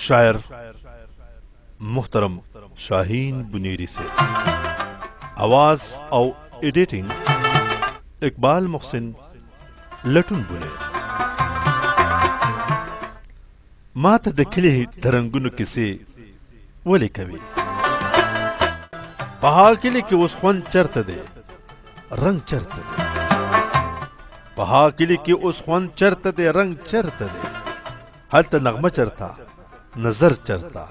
शायर मुहतरम शाहीन बुनेरी से, आवाज और एडिटिंग इकबाल मोहसिन लटुन बुनेर। मात दखिले तरंगुन किसे वले कवि पहा किले कि उस वन चरत दे रंग चरत दे, पहा किले कि उस वन चरत दे रंग चरत दे, हल त नगमा चरता नजर चरता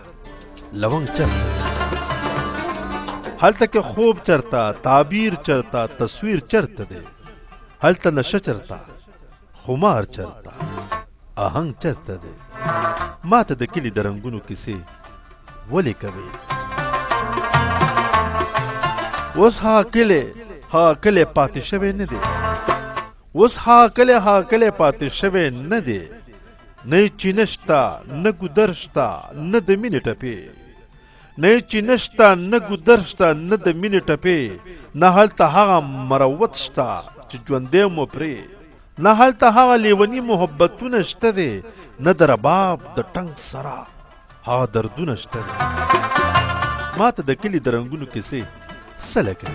लवंग चरता, हल तक खूब चरता ताबीर चरता तस्वीर चरत दे, हल त नशा चरता खुमार चरता आहंग चरत दे। मात द किली दरंगुनु किसे वले कवे उस हा किले पाते शवे न दे, उस हा किले पाते शवे न दे, नई चिनश्ता न गुदर्शता न द मिनट पे, नई चिनश्ता न गुदर्शता न द मिनट पे, न हल तहा मरवतश्ता जुंदे मोपरे, न हल तहा लेवनी मोहब्बतु नश्ता दे, न दरबाब द टंग सरा हा दर्दु नश्ता दे। मात द किली दरंगुनु किसे सलके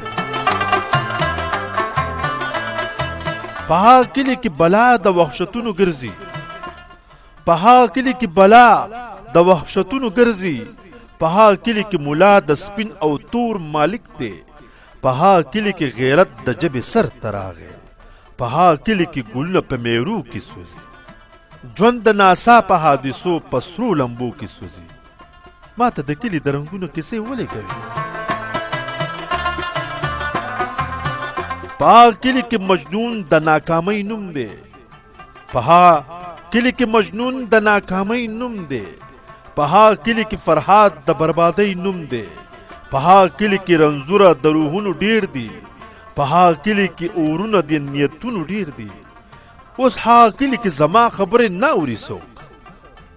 पहा किली की बला द वहशतुनु गिरजी, पहा किली की बला द वहशतुनु गिरजी, पहा किली की मुला द स्पिन औ तूर मालिक दे, पहा किली की गैरत द जब सर तरागे, पहा किली की गुल्न पे मेरू की सूजी, ज्वंद नासा पहा दिसो पसरू लंबू की सूजी। मात द किली दरंगुनु किसे वले गए पहा किली की मजनून द नाकामई नुम दे, पहा किली की मजनून द नाकामई नुम दे, पहा किली की फरहाद द बर्बादई नुम दे, पहा किली की रंजुरा द रूहुनु ढेर दी, पहा किली की ओरुन द नियतुनु ढेर दी, उस हा किली की जमा खबरें ना उरी सोक।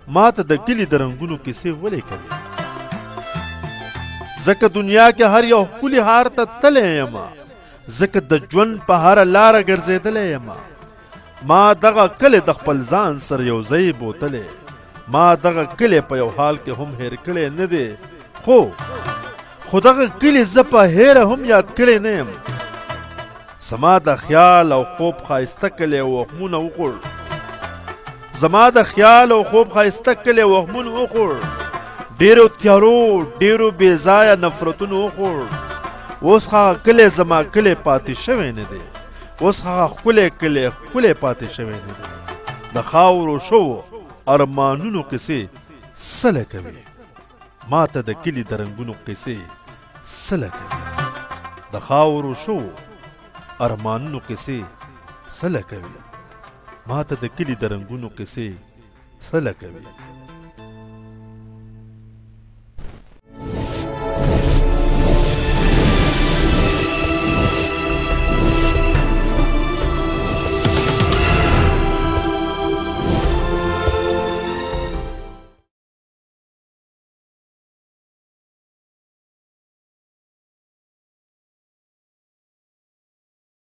मात द किली दरंगुनु किसे वले कवे जक दुनिया के हर यौ कुली हार त तले यमा, जक द ज्वन पहार लार गर्जेदले यमा, ما دغه کله د خپل ځان سره یو ځای بوتلې، ما دغه کله په یو حال کې هم هیر کړي نه دي، خو دغه کلی زه په هیره هم یاد کړی نه یم. زما د خیال او خوب ښایسته کلی وهمونه وخوړ، زما د خیال او خوب ښایسته کلی وهمونه وخوړ، ډېرو تیارو ډېرو بې ځایه نفرتونو وخوړ. اوس هغه کلی زما کلی پاتې شوی نه دی، اوس هغه ښکلی کلی ښکلی پاتې شوی نه دی. د خاورو شوو ارمانونو کیسې سله کوي، ما ته د کلي د رنګونو کیسې سله کوي. د خاورو شوو ارمانونو کیسې سله کوي، ما ته د کلي د رنګونو کیسې سله کوي.